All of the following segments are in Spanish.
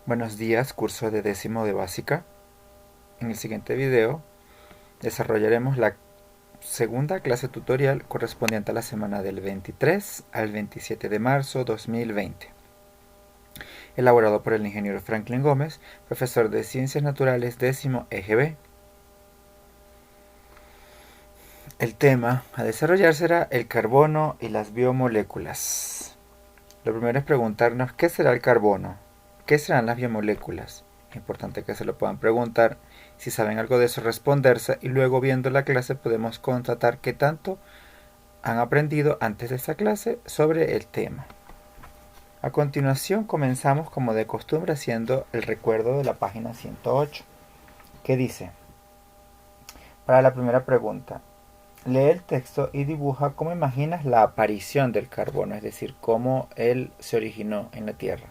Buenos días, curso de décimo de básica. En el siguiente video desarrollaremos la segunda clase tutorial correspondiente a la semana del 23 al 27 de marzo 2020, elaborado por el ingeniero Franklin Gómez, profesor de Ciencias Naturales décimo EGB. El tema a desarrollar será el carbono y las biomoléculas. Lo primero es preguntarnos qué será el carbono, qué serán las biomoléculas. Es importante que se lo puedan preguntar. Si saben algo de eso, responderse, y luego viendo la clase podemos constatar qué tanto han aprendido antes de esta clase sobre el tema. A continuación comenzamos como de costumbre haciendo el recuerdo de la página 108, que dice: para la primera pregunta, lee el texto y dibuja cómo imaginas la aparición del carbono, es decir, cómo él se originó en la Tierra.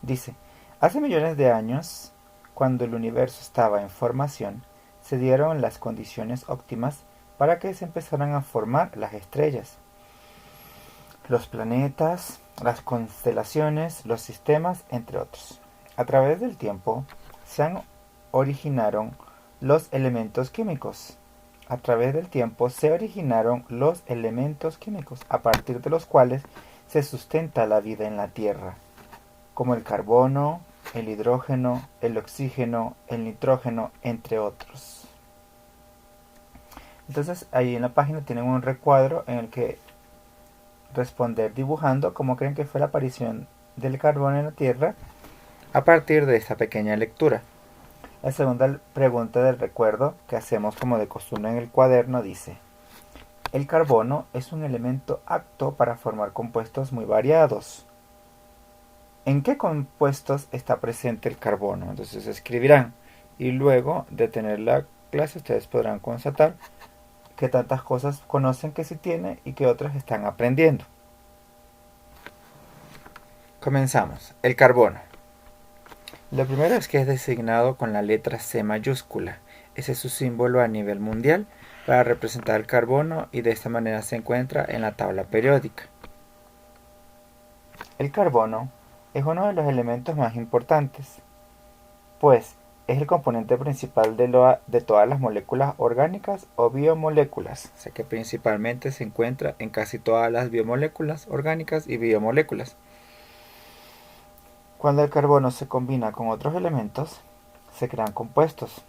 Dice: hace millones de años, cuando el universo estaba en formación, se dieron las condiciones óptimas para que se empezaran a formar las estrellas, los planetas, las constelaciones, los sistemas, entre otros. A través del tiempo originaron los elementos químicos. A través del tiempo se originaron los elementos químicos, a partir de los cuales se sustenta la vida en la Tierra, como el carbono, el hidrógeno, el oxígeno, el nitrógeno, entre otros. Entonces ahí en la página tienen un recuadro en el que responder dibujando cómo creen que fue la aparición del carbono en la Tierra a partir de esta pequeña lectura. La segunda pregunta del recuerdo, que hacemos como de costumbre en el cuaderno, dice: el carbono es un elemento apto para formar compuestos muy variados. ¿En qué compuestos está presente el carbono? Entonces escribirán, y luego de tener la clase ustedes podrán constatar qué tantas cosas conocen que sí tiene y qué otras están aprendiendo. Comenzamos. El carbono. Lo primero es que es designado con la letra C mayúscula. Ese es su símbolo a nivel mundial para representar el carbono, y de esta manera se encuentra en la tabla periódica. El carbono es uno de los elementos más importantes, pues es el componente principal de todas las moléculas orgánicas o biomoléculas, o sea que principalmente se encuentra en casi todas las biomoléculas orgánicas y biomoléculas. Cuando el carbono se combina con otros elementos, se crean compuestos.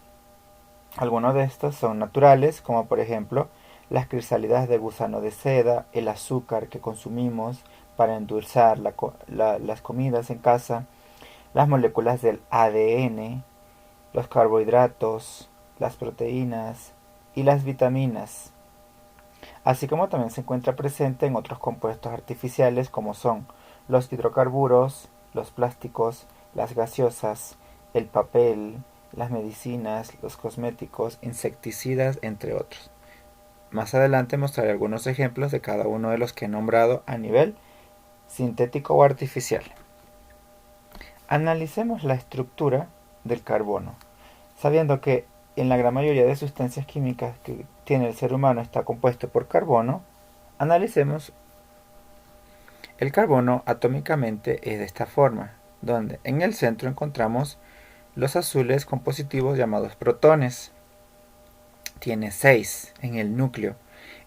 Algunos de estos son naturales, como por ejemplo las crisálidas de gusano de seda, el azúcar que consumimos para endulzar las comidas en casa, las moléculas del ADN, los carbohidratos, las proteínas y las vitaminas, así como también se encuentra presente en otros compuestos artificiales como son los hidrocarburos, los plásticos, las gaseosas, el papel, las medicinas, los cosméticos, insecticidas, entre otros. Más adelante mostraré algunos ejemplos de cada uno de los que he nombrado a nivel sintético o artificial. Analicemos la estructura del carbono. Sabiendo que en la gran mayoría de sustancias químicas que tiene el ser humano está compuesto por carbono, analicemos el carbono atómicamente. Es de esta forma, donde en el centro encontramos los azules compositivos llamados protones. Tiene 6 en el núcleo,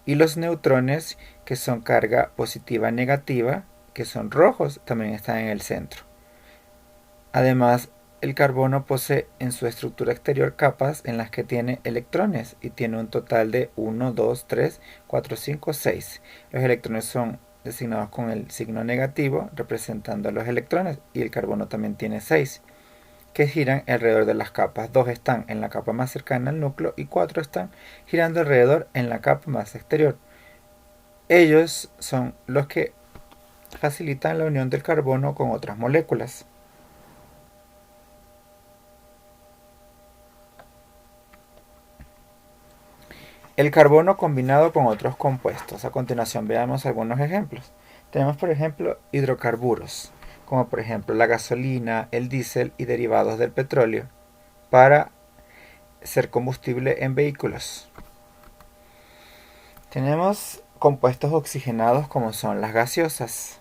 y los neutrones, que son carga positiva negativa, que son rojos, también están en el centro. Además, el carbono posee en su estructura exterior capas en las que tiene electrones, y tiene un total de 1, 2, 3, 4, 5, 6. Los electrones son designados con el signo negativo, representando a los electrones, y el carbono también tiene 6, que giran alrededor de las capas. 2 están en la capa más cercana al núcleo y 4 están girando alrededor en la capa más exterior. Ellos son los que facilitan la unión del carbono con otras moléculas. El carbono combinado con otros compuestos. A continuación veamos algunos ejemplos. Tenemos por ejemplo hidrocarburos, como por ejemplo la gasolina, el diésel y derivados del petróleo, para ser combustible en vehículos. Tenemos compuestos oxigenados como son las gaseosas.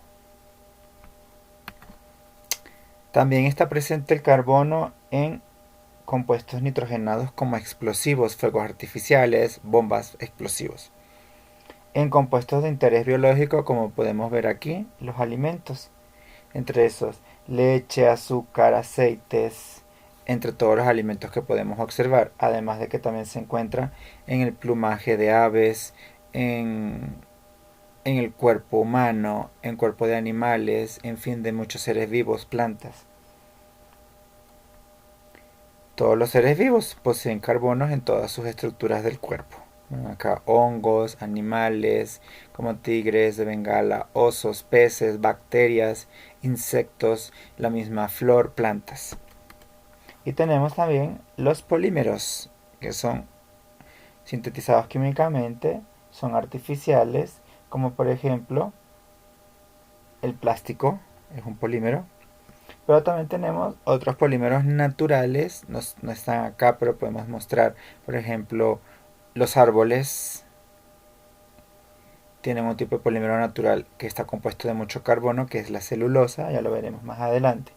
También está presente el carbono en compuestos nitrogenados como explosivos, fuegos artificiales, bombas explosivos. En compuestos de interés biológico, como podemos ver aquí, los alimentos, entre esos leche, azúcar, aceites, entre todos los alimentos que podemos observar, además de que también se encuentra en el plumaje de aves, en el cuerpo humano, en cuerpo de animales, en fin, de muchos seres vivos, plantas. Todos los seres vivos poseen carbonos en todas sus estructuras del cuerpo. Bueno, acá hongos, animales como tigres de Bengala, osos, peces, bacterias, insectos, la misma flor, plantas. Y tenemos también los polímeros, que son sintetizados químicamente, son artificiales, como por ejemplo el plástico, es un polímero. Pero también tenemos otros polímeros naturales, no están acá, pero podemos mostrar, por ejemplo, los árboles tienen un tipo de polímero natural que está compuesto de mucho carbono, que es la celulosa, ya lo veremos más adelante.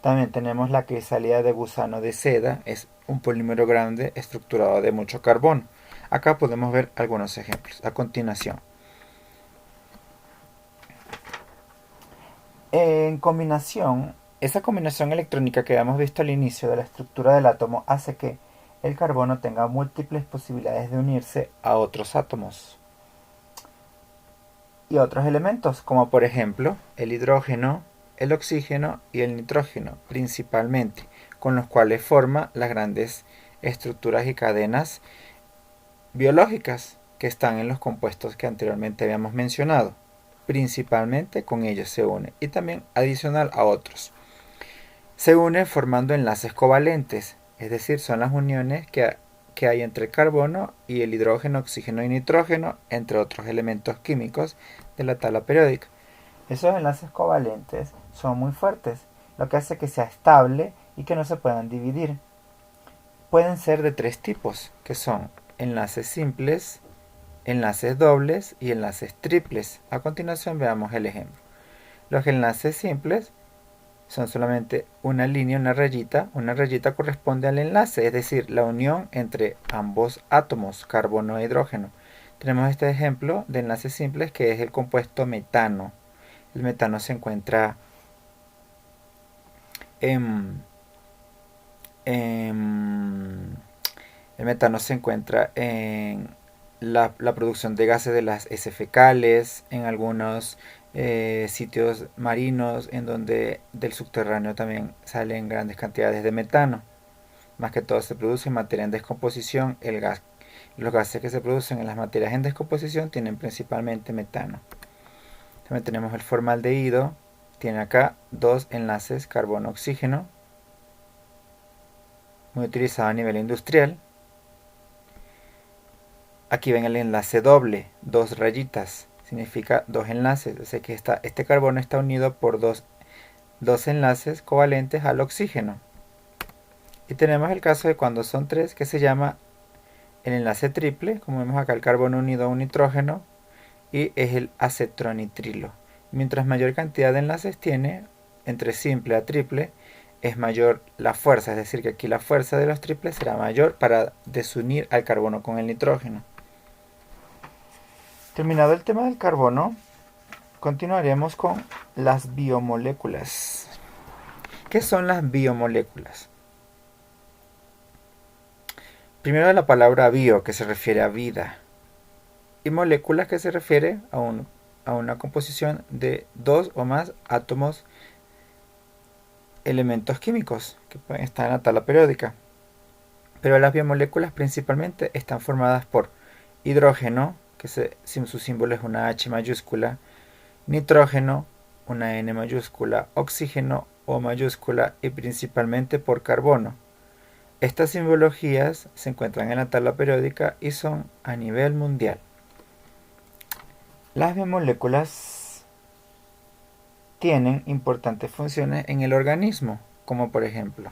También tenemos la crisálida de gusano de seda, es un polímero grande estructurado de mucho carbono. Acá podemos ver algunos ejemplos a continuación. En combinación, esa combinación electrónica que habíamos visto al inicio de la estructura del átomo hace que el carbono tenga múltiples posibilidades de unirse a otros átomos y otros elementos, como por ejemplo el hidrógeno, el oxígeno y el nitrógeno, principalmente, con los cuales forma las grandes estructuras y cadenas biológicas que están en los compuestos que anteriormente habíamos mencionado. Principalmente con ellos se une y también adicional a otros. Se une formando enlaces covalentes, es decir, son las uniones que hay entre el carbono y el hidrógeno, oxígeno y nitrógeno, entre otros elementos químicos de la tabla periódica. Esos enlaces covalentes son muy fuertes, lo que hace que sea estable y que no se puedan dividir. Pueden ser de tres tipos, que son enlaces simples, enlaces dobles y enlaces triples. A continuación veamos el ejemplo. Los enlaces simples son solamente una línea, una rayita corresponde al enlace, es decir, la unión entre ambos átomos, carbono e hidrógeno. Tenemos este ejemplo de enlaces simples que es el compuesto metano. El metano se encuentra en, en el metano se encuentra en la producción de gases de las heces fecales, en algunos sitios marinos en donde del subterráneo también salen grandes cantidades de metano. Más que todo se produce en materia en descomposición. Los gases que se producen en las materias en descomposición tienen principalmente metano. También tenemos el formaldehído, tiene acá dos enlaces carbono-oxígeno, muy utilizado a nivel industrial. Aquí ven el enlace doble, dos rayitas, significa dos enlaces, o sea que este carbono está unido por dos enlaces covalentes al oxígeno. Y tenemos el caso de cuando son tres, que se llama el enlace triple, como vemos acá el carbono unido a un nitrógeno, y es el acetonitrilo. Mientras mayor cantidad de enlaces tiene, entre simple a triple, es mayor la fuerza, es decir que aquí la fuerza de los triples será mayor para desunir al carbono con el nitrógeno. Terminado el tema del carbono, continuaremos con las biomoléculas. ¿Qué son las biomoléculas? Primero la palabra bio, que se refiere a vida, y moléculas, que se refiere a una composición de dos o más átomos, elementos químicos que pueden estar en la tabla periódica. Pero las biomoléculas principalmente están formadas por hidrógeno, que su símbolo es una H mayúscula, nitrógeno, una N mayúscula, oxígeno, O mayúscula, y principalmente por carbono. Estas simbologías se encuentran en la tabla periódica y son a nivel mundial. Las biomoléculas tienen importantes funciones en el organismo, como por ejemplo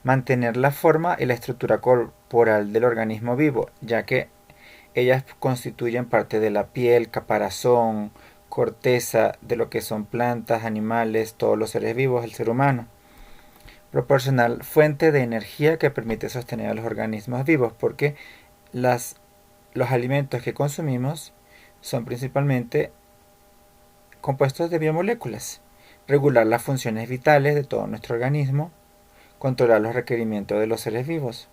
mantener la forma y la estructura corporal del organismo vivo, ya que ellas constituyen parte de la piel, caparazón, corteza de lo que son plantas, animales, todos los seres vivos, el ser humano. proporcional fuente de energía que permite sostener a los organismos vivos, porque los alimentos que consumimos son principalmente compuestos de biomoléculas. Regular las funciones vitales de todo nuestro organismo, controlar los requerimientos de los seres vivos.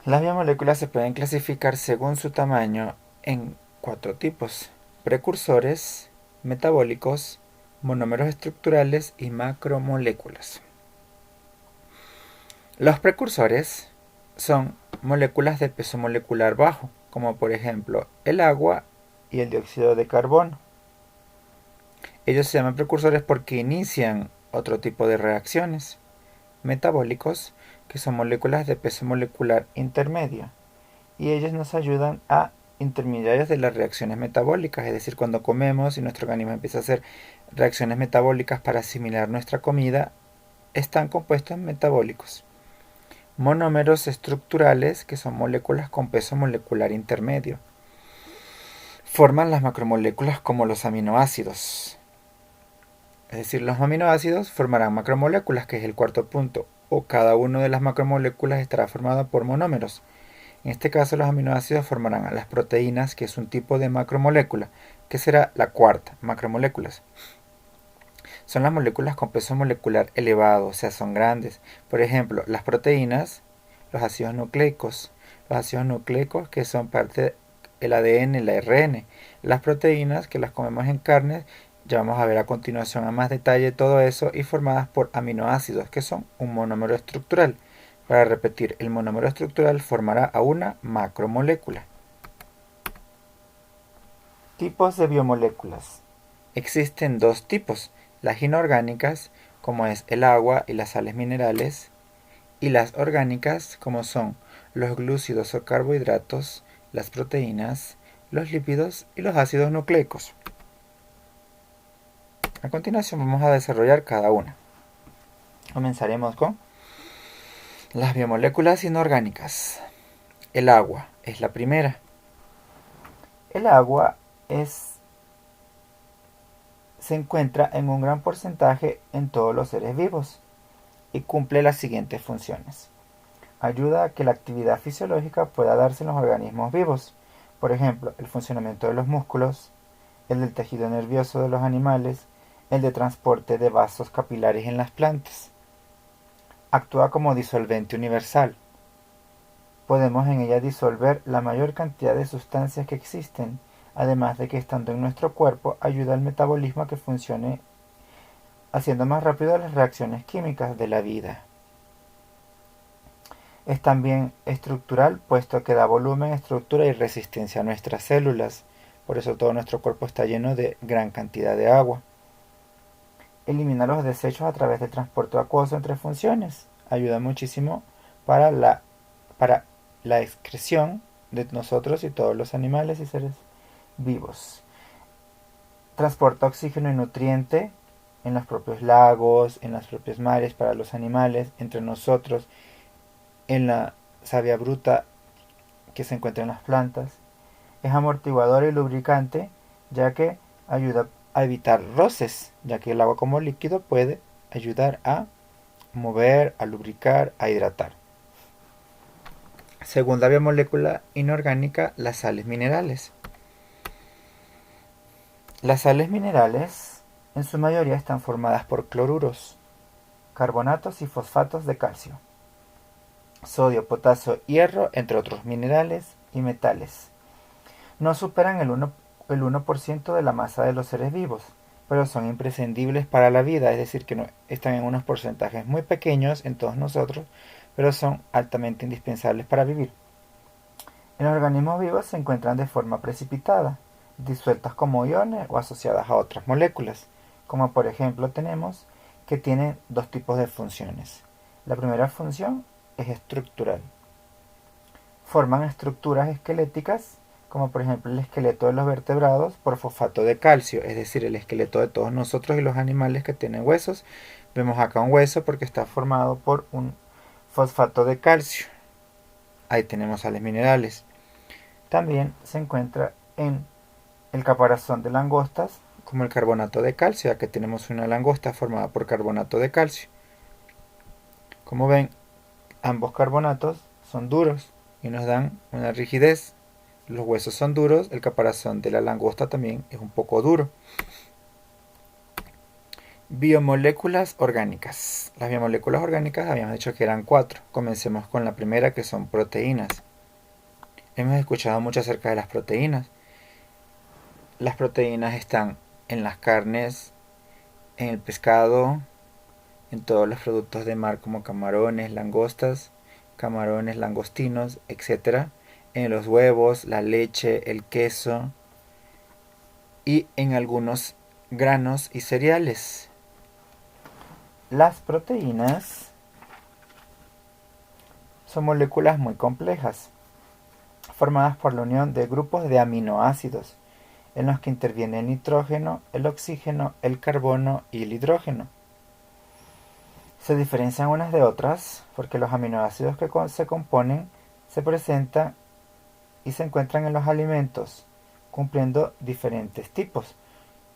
Las biomoléculas se pueden clasificar según su tamaño en 4 tipos: precursores, metabólicos, monómeros estructurales y macromoléculas. Los precursores son moléculas de peso molecular bajo, como por ejemplo el agua y el dióxido de carbono. Ellos se llaman precursores porque inician otro tipo de reacciones. Metabólicos, que son moléculas de peso molecular intermedio, y ellos nos ayudan a intermediarios de las reacciones metabólicas, es decir, cuando comemos y nuestro organismo empieza a hacer reacciones metabólicas para asimilar nuestra comida, están compuestos en metabólicos. Monómeros estructurales, que son moléculas con peso molecular intermedio, forman las macromoléculas como los aminoácidos. Es decir, los aminoácidos formarán macromoléculas, que es el cuarto punto, o cada una de las macromoléculas estará formada por monómeros. En este caso, los aminoácidos formarán a las proteínas, que es un tipo de macromolécula, que será la cuarta, macromoléculas. Son las moléculas con peso molecular elevado, o sea, son grandes. Por ejemplo, las proteínas, los ácidos nucleicos. Los ácidos nucleicos, que son parte del ADN y el ARN. Las proteínas, que las comemos en carne, ya vamos a ver a continuación a más detalle todo eso, y formadas por aminoácidos, que son un monómero estructural. Para repetir, el monómero estructural formará a una macromolécula. Tipos de biomoléculas. Existen dos tipos: las inorgánicas, como es el agua y las sales minerales, y las orgánicas, como son los glúcidos o carbohidratos, las proteínas, los lípidos y los ácidos nucleicos. A continuación vamos a desarrollar cada una. Comenzaremos con las biomoléculas inorgánicas. El agua es la primera. El agua se encuentra en un gran porcentaje en todos los seres vivos y cumple las siguientes funciones. Ayuda a que la actividad fisiológica pueda darse en los organismos vivos. Por ejemplo, el funcionamiento de los músculos, el del tejido nervioso de los animales, el de transporte de vasos capilares en las plantas. Actúa como disolvente universal. Podemos en ella disolver la mayor cantidad de sustancias que existen, además de que estando en nuestro cuerpo ayuda al metabolismo a que funcione haciendo más rápido las reacciones químicas de la vida. Es también estructural, puesto que da volumen, estructura y resistencia a nuestras células. Por eso todo nuestro cuerpo está lleno de gran cantidad de agua. Elimina los desechos a través del transporte acuoso entre funciones. Ayuda muchísimo para la excreción de nosotros y todos los animales y seres vivos. Transporta oxígeno y nutriente en los propios lagos, en los propios mares para los animales, entre nosotros, en la savia bruta que se encuentra en las plantas. Es amortiguador y lubricante, ya que ayuda a evitar roces, ya que el agua como líquido puede ayudar a mover, a lubricar, a hidratar. Segunda biomolécula inorgánica, las sales minerales. Las sales minerales en su mayoría están formadas por cloruros, carbonatos y fosfatos de calcio, sodio, potasio, hierro, entre otros minerales y metales. No superan el 1% de la masa de los seres vivos, pero son imprescindibles para la vida, es decir, que están en unos porcentajes muy pequeños en todos nosotros, pero son altamente indispensables para vivir. En los organismos vivos se encuentran de forma precipitada, disueltas como iones o asociadas a otras moléculas, como por ejemplo tenemos que tienen dos tipos de funciones. La primera función es estructural. Forman estructuras esqueléticas, como por ejemplo el esqueleto de los vertebrados por fosfato de calcio, es decir, el esqueleto de todos nosotros y los animales que tienen huesos. Vemos acá un hueso porque está formado por un fosfato de calcio. Ahí tenemos sales minerales. También se encuentra en el caparazón de langostas, como el carbonato de calcio, ya que tenemos una langosta formada por carbonato de calcio. Como ven, ambos carbonatos son duros y nos dan una rigidez. Los huesos son duros, el caparazón de la langosta también es un poco duro. Biomoléculas orgánicas. Las biomoléculas orgánicas habíamos dicho que eran 4. Comencemos con la primera, que son proteínas. Hemos escuchado mucho acerca de las proteínas. Las proteínas están en las carnes, en el pescado, en todos los productos de mar como camarones, langostas, camarones, langostinos, etc. En los huevos, la leche, el queso y en algunos granos y cereales. Las proteínas son moléculas muy complejas, formadas por la unión de grupos de aminoácidos, en los que interviene el nitrógeno, el oxígeno, el carbono y el hidrógeno. Se diferencian unas de otras porque los aminoácidos que se componen se presentan y se encuentran en los alimentos, cumpliendo diferentes tipos,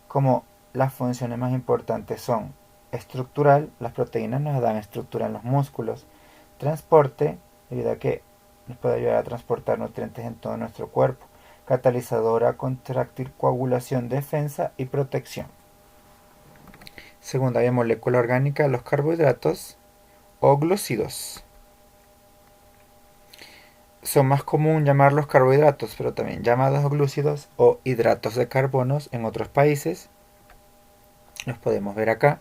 como las funciones más importantes son estructural, las proteínas nos dan estructura en los músculos, transporte, debido a que nos puede ayudar a transportar nutrientes en todo nuestro cuerpo, catalizadora, contráctil, coagulación, defensa y protección. Segunda molécula orgánica, los carbohidratos o glúcidos. Son más común llamarlos carbohidratos, pero también llamados glúcidos o hidratos de carbonos en otros países. Los podemos ver acá.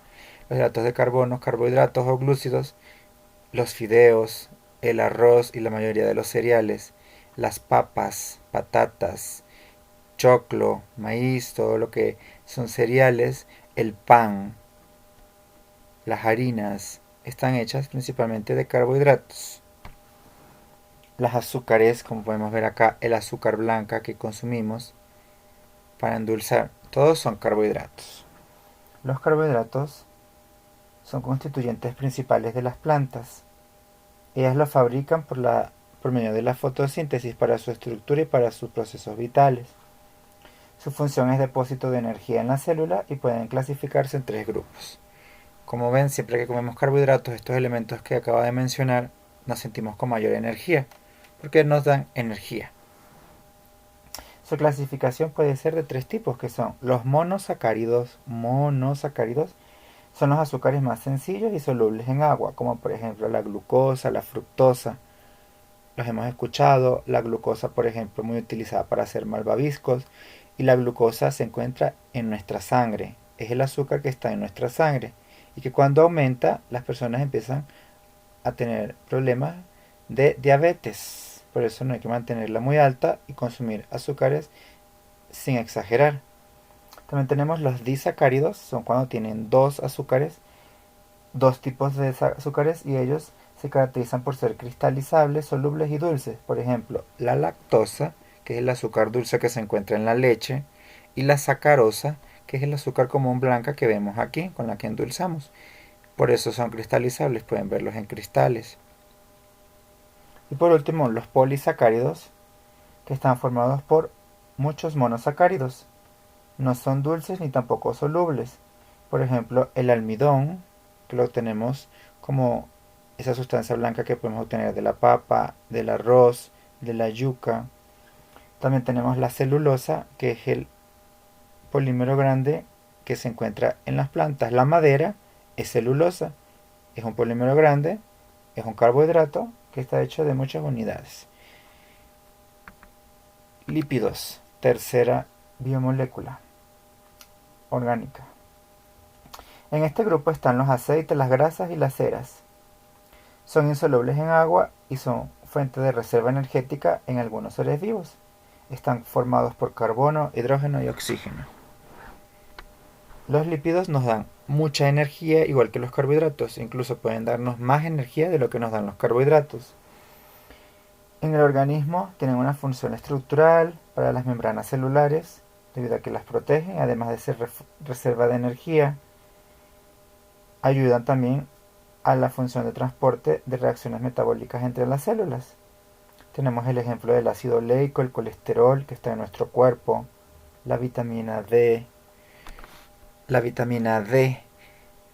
Los hidratos de carbono, carbohidratos o glúcidos, los fideos, el arroz y la mayoría de los cereales, las papas, patatas, choclo, maíz, todo lo que son cereales, el pan, las harinas, están hechas principalmente de carbohidratos. Las azúcares, como podemos ver acá, el azúcar blanca que consumimos para endulzar, todos son carbohidratos. Los carbohidratos son constituyentes principales de las plantas. Ellas lo fabrican por medio de la fotosíntesis para su estructura y para sus procesos vitales. Su función es depósito de energía en la célula y pueden clasificarse en 3 grupos. Como ven, siempre que comemos carbohidratos, estos elementos que acabo de mencionar, nos sentimos con mayor energía, porque nos dan energía. Su clasificación puede ser de 3 tipos, que son los monosacáridos. Monosacáridos son los azúcares más sencillos y solubles en agua, como por ejemplo la glucosa, la fructosa. Los hemos escuchado, la glucosa por ejemplo muy utilizada para hacer malvaviscos, y la glucosa se encuentra en nuestra sangre. Es el azúcar que está en nuestra sangre y que cuando aumenta las personas empiezan a tener problemas de diabetes. Por eso no hay que mantenerla muy alta y consumir azúcares sin exagerar. También tenemos los disacáridos, son cuando tienen 2 azúcares, 2 tipos de azúcares, y ellos se caracterizan por ser cristalizables, solubles y dulces. Por ejemplo, la lactosa, que es el azúcar dulce que se encuentra en la leche, y la sacarosa, que es el azúcar común blanca que vemos aquí, con la que endulzamos. Por eso son cristalizables, pueden verlos en cristales. Y por último, los polisacáridos, que están formados por muchos monosacáridos. No son dulces ni tampoco solubles. Por ejemplo, el almidón, que lo tenemos como esa sustancia blanca que podemos obtener de la papa, del arroz, de la yuca. También tenemos la celulosa, que es el polímero grande que se encuentra en las plantas. La madera es celulosa, es un polímero grande, es un carbohidrato que está hecho de muchas unidades. Lípidos, tercera biomolécula orgánica. En este grupo están los aceites, las grasas y las ceras. Son insolubles en agua y son fuente de reserva energética en algunos seres vivos. Están formados por carbono, hidrógeno y oxígeno. Los lípidos nos dan mucha energía, igual que los carbohidratos. Incluso pueden darnos más energía de lo que nos dan los carbohidratos. En el organismo tienen una función estructural para las membranas celulares, debido a que las protegen, además de ser reserva de energía. Ayudan también a la función de transporte de reacciones metabólicas entre las células. Tenemos el ejemplo del ácido oleico, el colesterol que está en nuestro cuerpo, la vitamina D. La vitamina D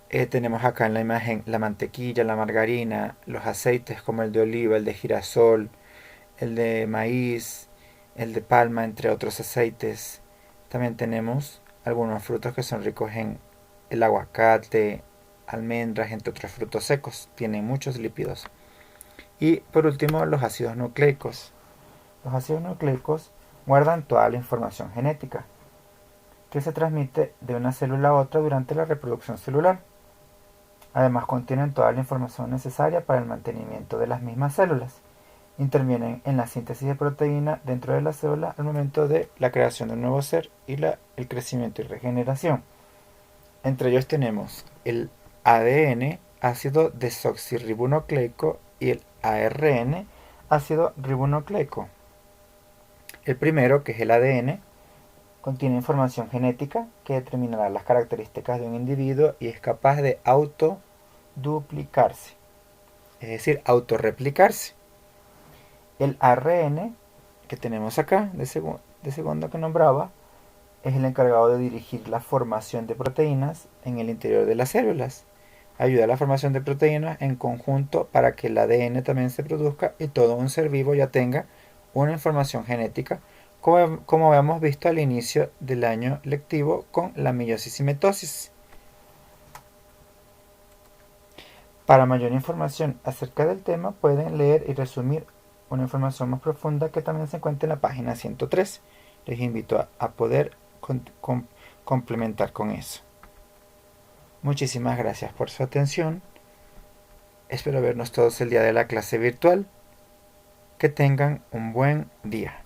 Tenemos acá en la imagen la mantequilla, la margarina, los aceites como el de oliva, el de girasol, el de maíz, el de palma, entre otros aceites. También tenemos algunos frutos que son ricos en el aguacate, almendras, entre otros frutos secos. Tienen muchos lípidos. Y por último, los ácidos nucleicos. Los ácidos nucleicos guardan toda la información genética que se transmite de una célula a otra durante la reproducción celular. Además, contienen toda la información necesaria para el mantenimiento de las mismas células. Intervienen en la síntesis de proteína dentro de la célula al momento de la creación de un nuevo ser y el crecimiento y regeneración. Entre ellos tenemos el ADN, ácido desoxirribonucleico, y el ARN, ácido ribonucleico. El primero, que es el ADN, contiene información genética que determinará las características de un individuo y es capaz de autoduplicarse, es decir, autorreplicarse. El ARN que tenemos acá, de segundo que nombraba, es el encargado de dirigir la formación de proteínas en el interior de las células. Ayuda a la formación de proteínas en conjunto para que el ADN también se produzca y todo un ser vivo ya tenga una información genética, como habíamos visto al inicio del año lectivo con la meiosis y mitosis. Para mayor información acerca del tema pueden leer y resumir una información más profunda que también se encuentra en la página 103. Les invito a poder complementar con eso. Muchísimas gracias por su atención. Espero vernos todos el día de la clase virtual. Que tengan un buen día.